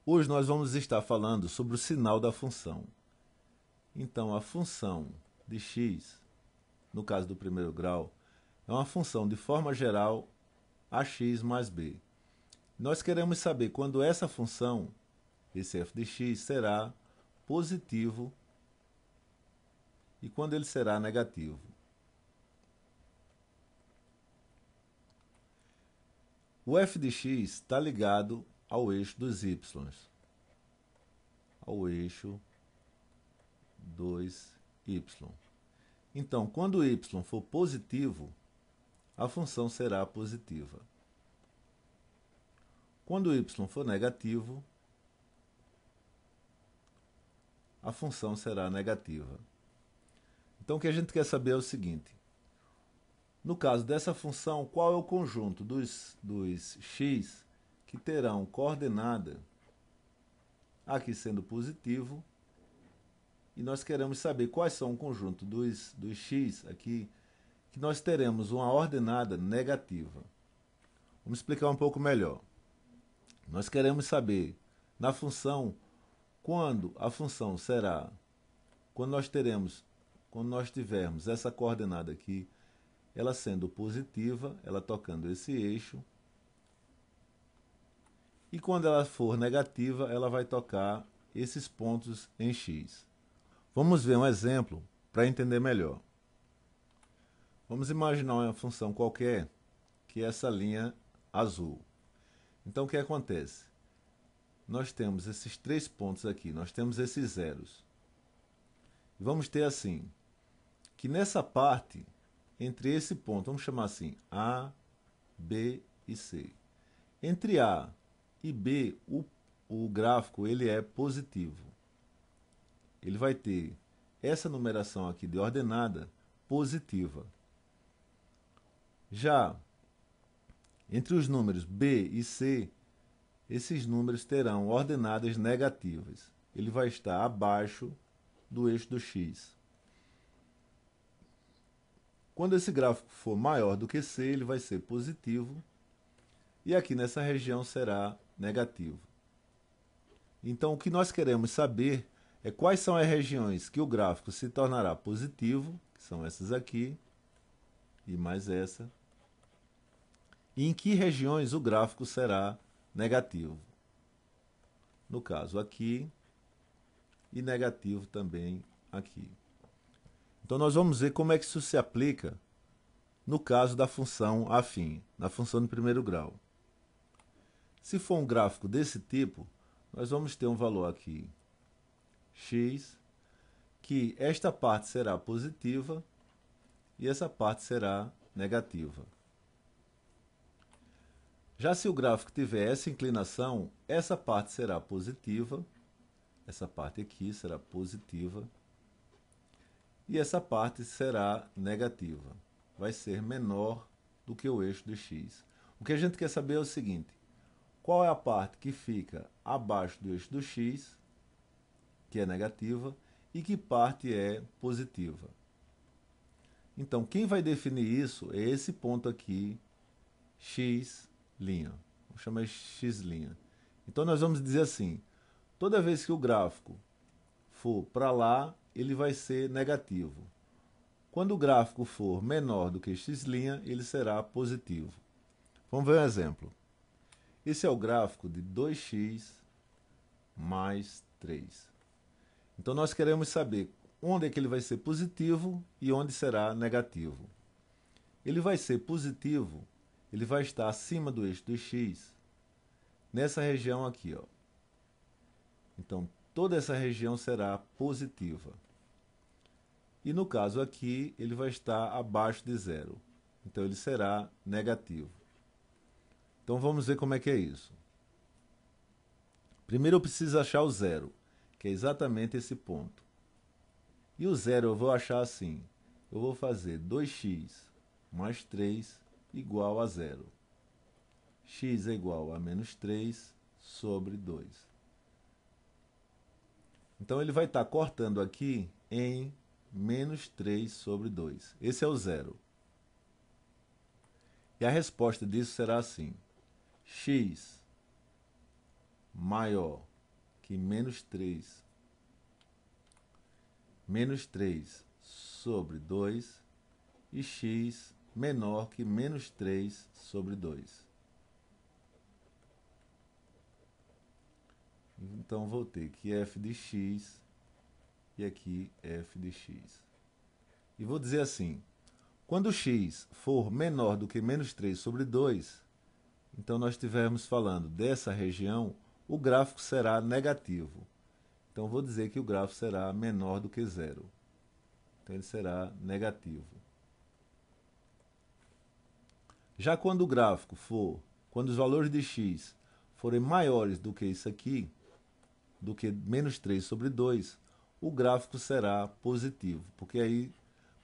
Hoje nós vamos estar falando sobre o sinal da função. Então, a função de x, no caso do primeiro grau, é uma função de forma geral ax mais b. Nós queremos saber quando essa função, esse f de x, será positivo e quando ele será negativo. O f de x está ligado ao eixo dos y, ao eixo 2y. Então, quando o y for positivo, a função será positiva. Quando o y for negativo, a função será negativa. Então, o que a gente quer saber é o seguinte. No caso dessa função, qual é o conjunto dos x que terão coordenada, aqui sendo positivo, e nós queremos saber quais são o conjunto dos x aqui, que nós teremos uma ordenada negativa. Vamos explicar um pouco melhor. Nós queremos saber, na função, quando a função será, quando nós tivermos essa coordenada aqui, ela sendo positiva, ela tocando esse eixo, e quando ela for negativa, ela vai tocar esses pontos em x. Vamos ver um exemplo para entender melhor. Vamos imaginar uma função qualquer, que é essa linha azul. Então, o que acontece? Nós temos esses três pontos aqui, nós temos esses zeros. E vamos ter assim, que nessa parte, entre esse ponto, vamos chamar assim, A, B e C. Entre A e B, o gráfico ele é positivo. Ele vai ter essa numeração aqui de ordenada positiva. Já entre os números B e C, esses números terão ordenadas negativas. Ele vai estar abaixo do eixo do x. Quando esse gráfico for maior do que C, ele vai ser positivo, e aqui nessa região será negativo. Então, o que nós queremos saber é quais são as regiões que o gráfico se tornará positivo, que são essas aqui, e mais essa, e em que regiões o gráfico será negativo. No caso aqui, e negativo também aqui. Então nós vamos ver como é que isso se aplica no caso da função afim, na função de primeiro grau. Se for um gráfico desse tipo, nós vamos ter um valor aqui, x, que esta parte será positiva e essa parte será negativa. Já se o gráfico tiver essa inclinação, essa parte será positiva, essa parte aqui será positiva, e essa parte será negativa. Vai ser menor do que o eixo do x. O que a gente quer saber é o seguinte, qual é a parte que fica abaixo do eixo do x, que é negativa, e que parte é positiva. Então, quem vai definir isso é esse ponto aqui, x'. Vamos chamar de x'. Então, nós vamos dizer assim, toda vez que o gráfico for para lá, ele vai ser negativo. Quando o gráfico for menor do que x', ele será positivo. Vamos ver um exemplo. Esse é o gráfico de 2x mais 3. Então, nós queremos saber onde é que ele vai ser positivo e onde será negativo. Ele vai ser positivo, ele vai estar acima do eixo do x, nessa região aqui, ó. Então, toda essa região será positiva. E no caso aqui, ele vai estar abaixo de zero. Então, ele será negativo. Então, vamos ver como é que é isso. Primeiro, eu preciso achar o zero, que é exatamente esse ponto. E o zero eu vou achar assim. Eu vou fazer 2x mais 3 igual a zero. X é igual a menos 3 sobre 2. Então, ele vai estar cortando aqui em menos 3 sobre 2. Esse é o zero. E a resposta disso será assim. X maior que menos 3 sobre 2 e x menor que menos 3 sobre 2. Então, vou ter que f de x e aqui f de x. E vou dizer assim, quando x for menor do que menos 3 sobre 2, então nós estivermos falando dessa região, o gráfico será negativo. Então, vou dizer que o gráfico será menor do que zero. Então, ele será negativo. Já quando o gráfico quando os valores de x forem maiores do que isso aqui, do que menos 3 sobre 2, o gráfico será positivo,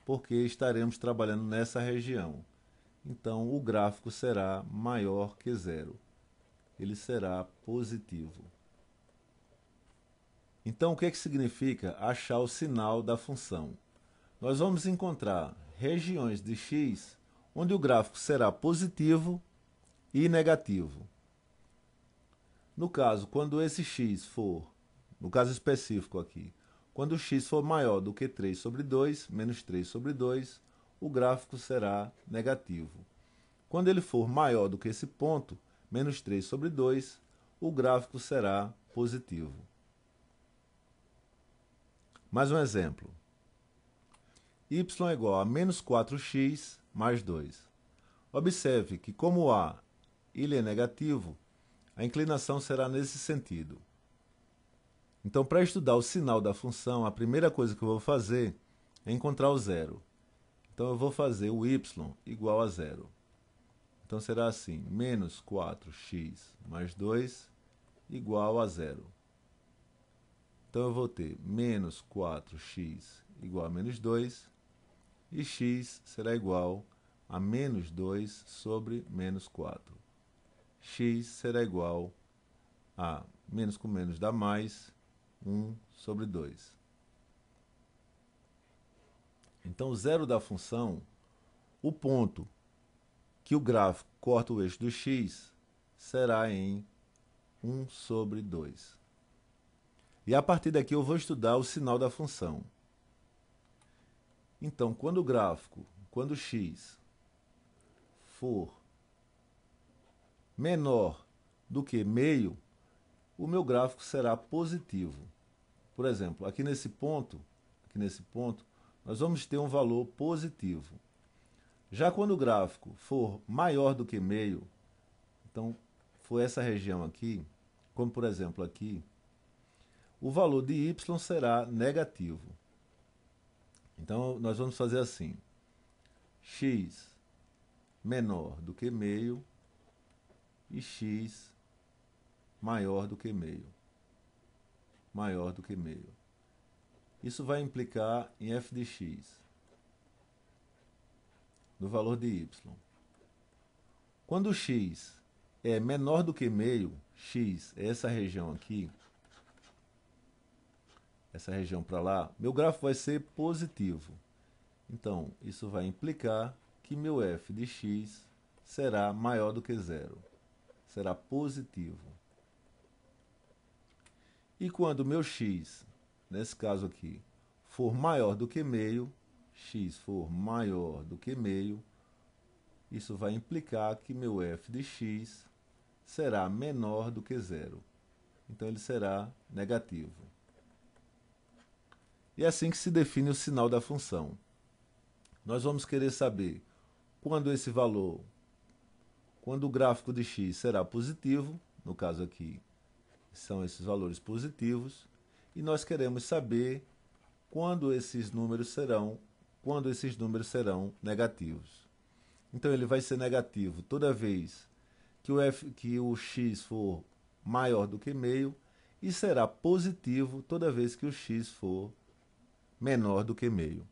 porque estaremos trabalhando nessa região. Então, o gráfico será maior que zero. Ele será positivo. Então, o que significa achar o sinal da função? Nós vamos encontrar regiões de x onde o gráfico será positivo e negativo. No caso, quando esse x for, no caso específico aqui, quando o x for maior do que 3 sobre 2, menos 3 sobre 2, o gráfico será negativo. Quando ele for maior do que esse ponto, menos 3 sobre 2, o gráfico será positivo. Mais um exemplo. Y é igual a menos 4x mais 2. Observe que, como A ele é negativo, a inclinação será nesse sentido. Então, para estudar o sinal da função, a primeira coisa que eu vou fazer é encontrar o zero. Então, eu vou fazer o y igual a zero. Então, será assim, menos 4x mais 2 igual a zero. Então, eu vou ter menos 4x igual a menos 2, e x será igual a menos 2 sobre menos 4. X será igual a menos com menos dá mais 1 sobre 2. Então, o zero da função, o ponto que o gráfico corta o eixo do x, será em 1 sobre 2. E a partir daqui eu vou estudar o sinal da função. Então, quando x for menor do que meio, o meu gráfico será positivo. Por exemplo, aqui nesse ponto, nós vamos ter um valor positivo. Já quando o gráfico for maior do que meio, então for essa região aqui, como por exemplo aqui, o valor de y será negativo. Então, nós vamos fazer assim, x menor do que meio e x maior do que meio. Maior do que meio. Isso vai implicar em f de x, no valor de y. Quando x é menor do que meio, x é essa região aqui, essa região para lá, meu gráfico vai ser positivo. Então, isso vai implicar que meu f de x será maior do que zero. Será positivo. E quando meu x, nesse caso aqui, for maior do que meio, x for maior do que meio, isso vai implicar que meu f de x será menor do que zero. Então, ele será negativo. E é assim que se define o sinal da função. Nós vamos querer saber quando o gráfico de x será positivo, no caso aqui são esses valores positivos, e nós queremos saber quando esses números serão negativos. Então, ele vai ser negativo toda vez que o x for maior do que meio, e será positivo toda vez que o x for menor do que meio.